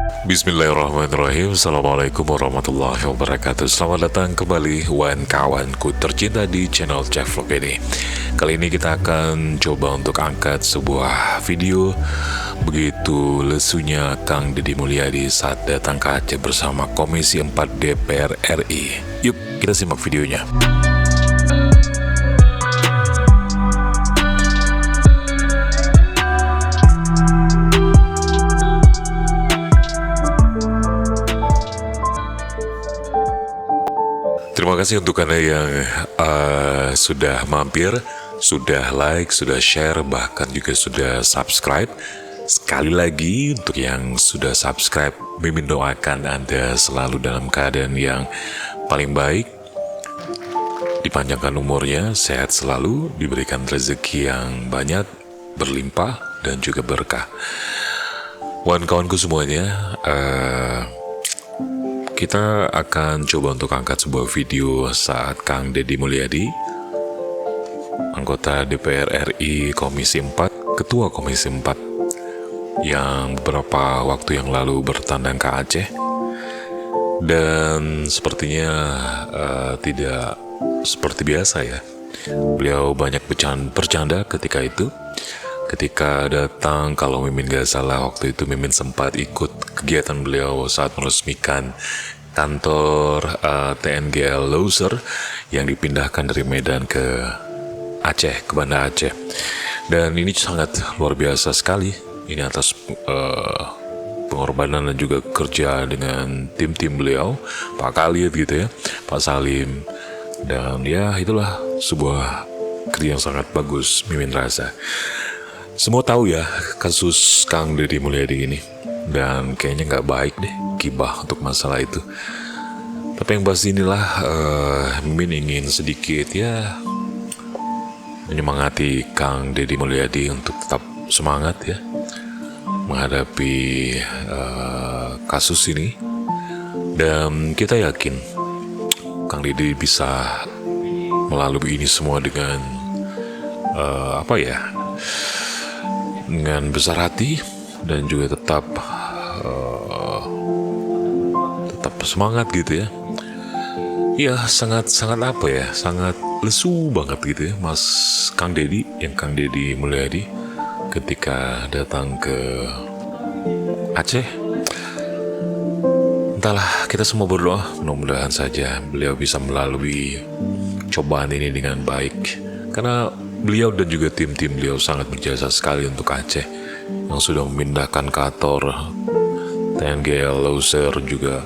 Bismillahirrahmanirrahim. Assalamualaikum warahmatullahi wabarakatuh. Selamat datang kembali kawan-kawanku tercinta di channel Chef Vlog ini. Kali ini kita akan coba untuk angkat sebuah video begitu lesunya Kang Deddy Mulyadi saat datang ke Aceh bersama Komisi 4 DPR RI. Yuk kita simak videonya. Terima kasih untuk Anda yang sudah mampir, sudah like, sudah share, bahkan juga sudah subscribe. Sekali lagi untuk yang sudah subscribe, Mimin doakan Anda selalu dalam keadaan yang paling baik, dipanjangkan umurnya, sehat selalu, diberikan rezeki yang banyak, berlimpah, dan juga berkah. Kawan-kawanku semuanya, kita akan coba untuk angkat sebuah video saat Kang Deddy Mulyadi, anggota DPR RI Komisi 4, Ketua Komisi 4, yang beberapa waktu yang lalu bertandang ke Aceh. Dan sepertinya tidak seperti biasa ya. Beliau banyak bercanda ketika itu. Ketika datang, kalau Mimin gak salah waktu itu Mimin sempat ikut kegiatan beliau saat meresmikan kantor TNGL Loser yang dipindahkan dari Medan ke Aceh, ke Banda Aceh. Dan ini sangat luar biasa sekali. Ini atas pengorbanan dan juga kerja dengan tim-tim beliau, Pak Khalid gitu ya, Pak Salim. Dan ya itulah sebuah kerja yang sangat bagus Mimin rasa. Semua tahu ya kasus Kang Deddy Mulyadi ini, dan kayaknya nggak baik deh gibah untuk masalah itu. Tapi yang pasti inilah Mimin ingin sedikit ya menyemangati Kang Deddy Mulyadi untuk tetap semangat ya menghadapi kasus ini. Dan kita yakin Kang Deddy bisa melalui ini semua dengan dengan besar hati dan juga tetap semangat gitu ya. Iya, sangat lesu banget gitu ya Mas Kang Deddy, yang Kang Deddy Mulyadi ketika datang ke Aceh. Entahlah, kita semua berdoa mudah-mudahan saja beliau bisa melalui cobaan ini dengan baik, karena beliau dan juga tim-tim beliau sangat berjasa sekali untuk Aceh, yang sudah memindahkan kantor TNGL Loser juga.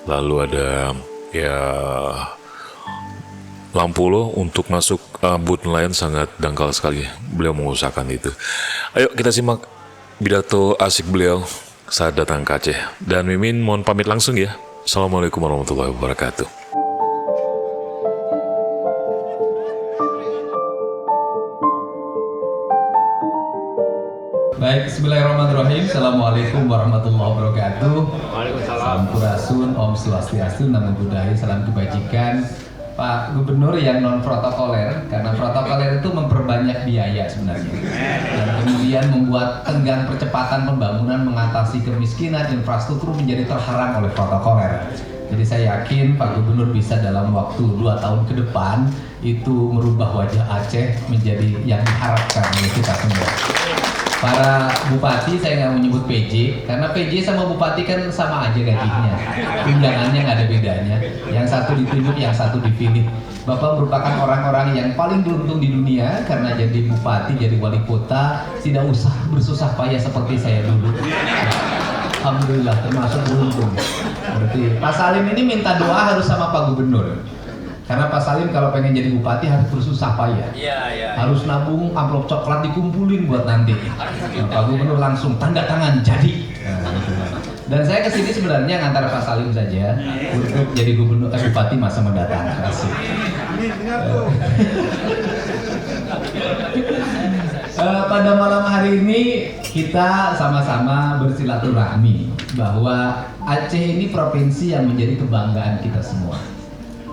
Lalu ada ya Lampulo untuk masuk booth nelayan, sangat dangkal sekali beliau mengusahakan itu. Ayo kita simak pidato asik beliau saat datang ke Aceh. Dan Mimin mohon pamit langsung ya. Assalamualaikum warahmatullahi wabarakatuh. Baik, bismillahirrahmanirrahim. Assalamualaikum warahmatullahi wabarakatuh. Sampurasun, Om Swastiastu, Namo Buddhaya, salam kebajikan. Pak Gubernur yang non protokoler, karena protokoler itu memperbanyak biaya sebenarnya, dan kemudian membuat tenggang percepatan pembangunan, mengatasi kemiskinan, infrastruktur menjadi terhalang oleh protokoler. Jadi saya yakin Pak Gubernur bisa dalam waktu 2 tahun ke depan itu merubah wajah Aceh menjadi yang diharapkan oleh kita semua. Para bupati, saya nggak menyebut PJ, karena PJ sama bupati kan sama aja gajinya, tunjangannya nggak ada bedanya. Yang satu ditunjuk, yang satu dipilih. Bapak merupakan orang-orang yang paling beruntung di dunia, karena jadi bupati, jadi wali kota, tidak usah bersusah payah seperti saya dulu. Alhamdulillah, termasuk beruntung. Berarti Pak Salim ini minta doa harus sama Pak Gubernur. Karena Pak Salim kalau pengen jadi bupati harus bersusah payah, harus nabung amplop coklat dikumpulin buat nanti. Pak Gubernur langsung tanda tangan jadi. Dan saya kesini sebenarnya ngantar Pak Salim saja untuk jadi gubernur bupati masa mendatang. Kasih. Pada malam hari ini kita sama-sama bersilaturahmi bahwa Aceh ini provinsi yang menjadi kebanggaan kita semua.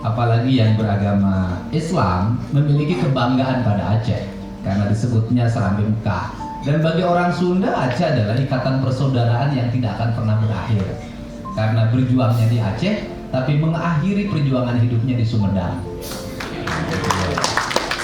Apalagi yang beragama Islam memiliki kebanggaan pada Aceh karena disebutnya Serambi Mekah. Dan bagi orang Sunda, Aceh adalah ikatan persaudaraan yang tidak akan pernah berakhir. Karena berjuangnya di Aceh, tapi mengakhiri perjuangan hidupnya di Sumedang.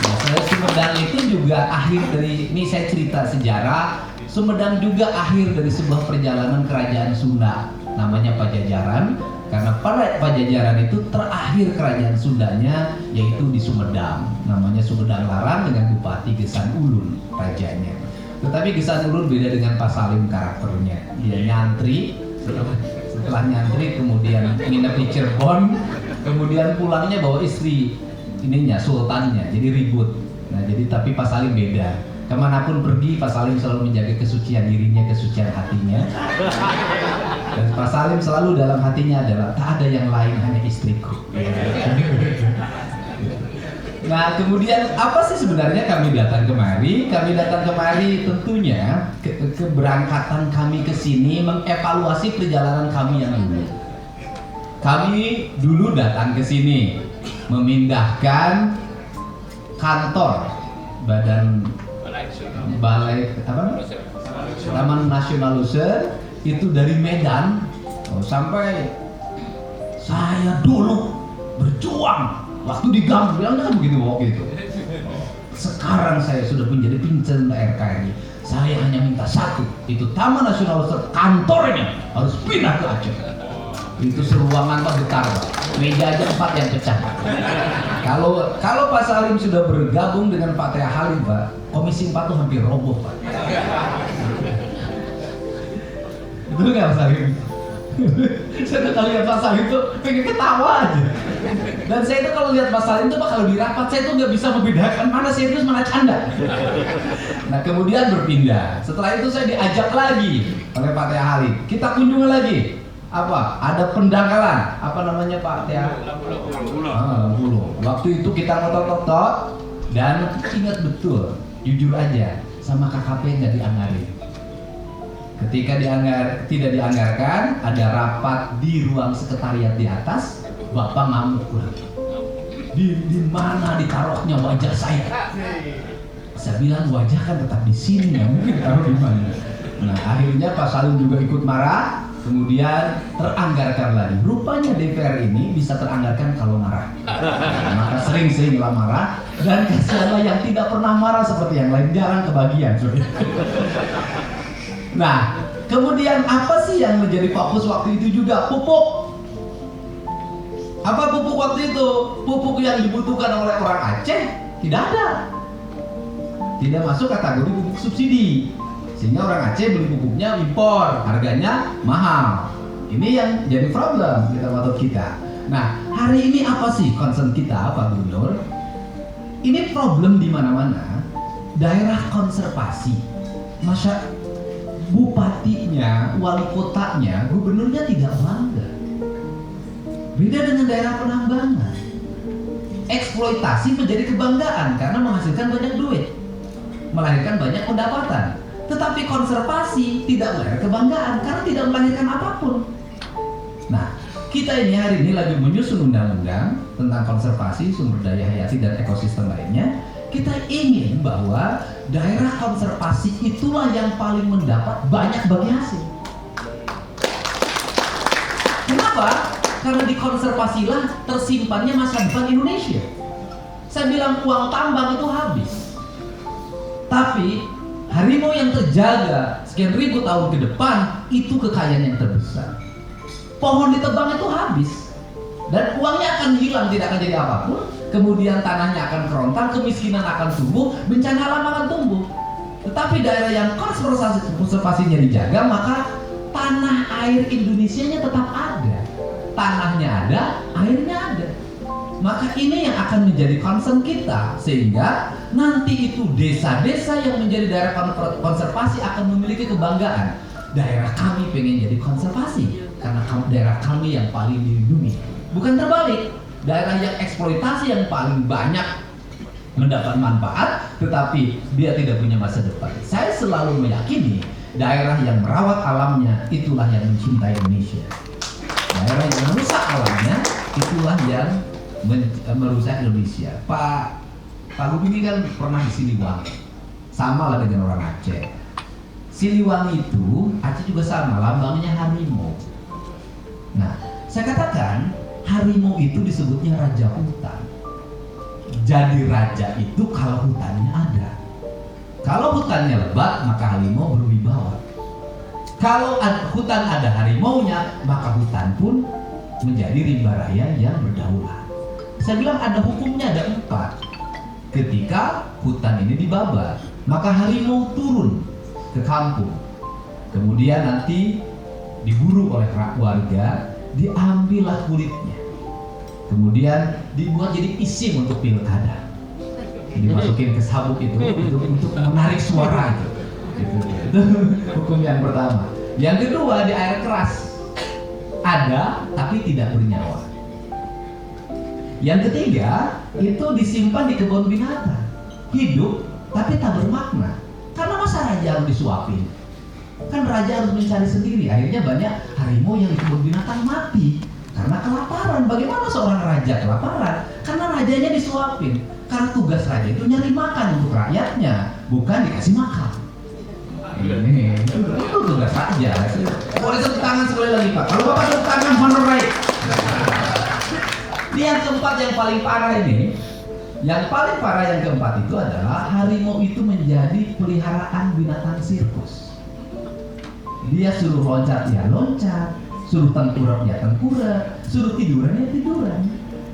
Nah, Sumedang itu juga akhir dari, ini saya cerita sejarah, Sumedang juga akhir dari sebuah perjalanan kerajaan Sunda, namanya Pajajaran. Karena pada Pajajaran itu terakhir kerajaan Sundanya yaitu di Sumedang, namanya Sumedang Larang dengan Bupati Gesan Ulun rajanya. Tetapi Gesan Ulun beda dengan Pak Salim karakternya. Dia nyantri, setelah nyantri kemudian nginep di Cirebon, kemudian pulangnya bawa istri ininya, sultannya, jadi ribut. Nah jadi tapi Pak Salim beda. Kemanapun pergi, Pak Salim selalu menjaga kesucian dirinya, kesucian hatinya. Dan Pak Salim selalu dalam hatinya adalah tak ada yang lain, hanya istriku. Nah kemudian apa sih sebenarnya kami datang kemari? Kami datang kemari tentunya keberangkatan kami ke sini mengevaluasi perjalanan kami yang dulu. Kami dulu datang ke sini memindahkan kantor Badan Balai Taman Nasional Luser itu dari Medan sampai saya dulu berjuang waktu di Gambir, bilangnya kan begitu waktu itu. Sekarang saya sudah menjadi pencinta RKRI. Saya hanya minta satu, itu Taman Nasional Luser kantornya harus pindah ke Aceh. Itu seruangan Pak getar, Pak. Meja aja 4 yang pecah. Kalau Pak Salim sudah bergabung dengan Pak Tea Halim, Pak, Komisi 4 tuh hampir roboh, Pak. Betul nggak Pak Salim? Saya tuh kalau lihat Pak Salim tuh pengen ketawa aja. Dan saya itu kalau lihat Pak Salim tuh Pak, kalau di rapat saya tuh nggak bisa membedakan mana serius mana canda. Nah kemudian berpindah. Setelah itu saya diajak lagi oleh Pak Tea Halim. Kita kunjungi lagi. Apa? Ada pendangkalan. Apa namanya Pak Tea? Lampulo. Waktu itu kita ngotot-ngotot dan ingat betul, jujur aja, sama KKP nggak dianggarin. Ketika tidak dianggarkan, ada rapat di ruang sekretariat di atas, Bapak ngamuk lagi. Di mana ditaruhnya wajah saya? Saya bilang wajah kan tetap di sini, ya mungkin taruh di mana. Nah akhirnya Pak Salim juga ikut marah. Kemudian teranggarkan lagi. Rupanya DPR ini bisa teranggarkan kalau marah. Maka sering-seringlah marah. Dan kasihanlah yang tidak pernah marah seperti yang lain, jarang kebagian. Nah, kemudian apa sih yang menjadi fokus waktu itu juga? Pupuk. Apa pupuk waktu itu? Pupuk yang dibutuhkan oleh orang Aceh tidak ada. Tidak masuk kategori pupuk subsidi. Sehingga orang Aceh beli pupuknya impor, harganya mahal. Ini yang jadi problem kita. Nah, hari ini apa sih concern kita, Pak Gubernur? Ini problem di mana-mana. Daerah konservasi, masa bupatinya, wali kotanya, gubernurnya tidak bangga. Beda dengan daerah penambangan. Eksploitasi menjadi kebanggaan karena menghasilkan banyak duit, melahirkan banyak pendapatan. Tetapi konservasi tidak melahirkan kebanggaan karena tidak melahirkan apapun. Nah, kita ini hari ini lagi menyusun undang-undang tentang konservasi, sumber daya hayati dan ekosistem lainnya. Kita ingin bahwa daerah konservasi itulah yang paling mendapat banyak bagi hasil. Kenapa? Karena di konservasilah tersimpannya masa depan Indonesia. Saya bilang uang tambang itu habis. Tapi harimau yang terjaga sekian ribu tahun ke depan itu kekayaan yang terbesar. Pohon ditebang itu habis dan uangnya akan hilang, tidak akan jadi apapun. Kemudian tanahnya akan kerontang, kemiskinan akan tumbuh, bencana alam akan tumbuh. Tetapi daerah yang konservasinya dijaga, maka tanah air Indonesianya tetap ada. Tanahnya ada, airnya ada. Maka ini yang akan menjadi concern kita, sehingga nanti itu desa-desa yang menjadi daerah konservasi akan memiliki kebanggaan. Daerah kami pengen jadi konservasi karena daerah kami yang paling dilindungi. Bukan terbalik, daerah yang eksploitasi yang paling banyak mendapat manfaat, tetapi dia tidak punya masa depan. Saya selalu meyakini daerah yang merawat alamnya itulah yang mencintai Indonesia. Daerah yang merusak alamnya itulah yang merusak Indonesia. Pak Lubi ini kan pernah di sini Bang, sama lah dengan orang Aceh. Siliwangi itu Aceh juga sama, lambangnya harimau. Nah, saya katakan harimau itu disebutnya raja hutan. Jadi raja itu kalau hutannya ada. Kalau hutannya lebat, maka harimau berwibawa. Kalau hutan ada harimaunya, maka hutan pun menjadi rimba raya yang berdaulat. Saya bilang ada hukumnya, ada 4. Ketika hutan ini dibabat, maka harimau turun ke kampung. Kemudian nanti diburu oleh warga, diambillah kulitnya. Kemudian dibuat jadi isim untuk pilkada. Dimasukin ke sabuk itu untuk menarik suara itu. Itu hukum yang pertama. Yang kedua, di air keras. Ada tapi tidak bernyawa. Yang ketiga, itu disimpan di kebun binatang. Hidup tapi tak bermakna. Karena masa raja harus disuapin? Kan raja harus mencari sendiri. Akhirnya banyak harimau yang di kebun binatang mati karena kelaparan. Bagaimana seorang raja kelaparan? Karena rajanya disuapin. Karena tugas raja itu nyari makan untuk rakyatnya, bukan dikasih makan. Ini itu tugas raja. Boleh tepuk tangan sekali lagi, Pak. Kalau Bapak tepuk tangan, honor right. Ini yang keempat yang paling parah ini. Yang paling parah yang keempat itu adalah harimau itu menjadi peliharaan binatang sirkus. Dia suruh loncat ya loncat, suruh tengkurap ya tengkurap, suruh tiduran ya tiduran.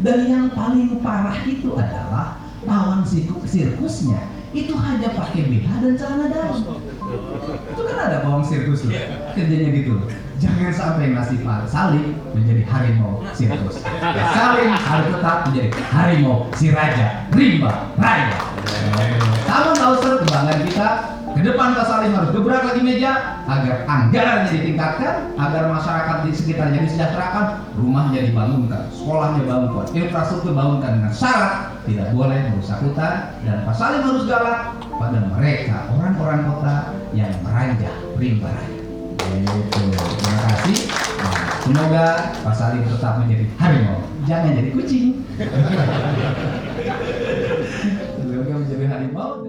Dan yang paling parah itu adalah pawang sirkusnya itu hanya pakai BH dan celana dalam. Itu kan ada pawang sirkus loh, kerjanya gitu. Jangan sampai nasib Salim menjadi harimau sirkus. Salim harus tetap menjadi harimau si raja rimba raya. Sama tahu kebanggaan kita. Ke depan Pak Salim harus gebrak lagi meja agar anggarannya ditingkatkan, agar masyarakat di sekitarnya disejahterakan, rumahnya dibangunkan, sekolahnya bangunkan, infrastruktur bangunkan dengan syarat tidak boleh merusak hutan, dan Pak Salim harus galak pada mereka orang-orang kota yang meranjak rimba raya. Gitu. Terima kasih. Nah, semoga Pak Salim tetap menjadi harimau, jangan jadi kucing. Semoga menjadi harimau.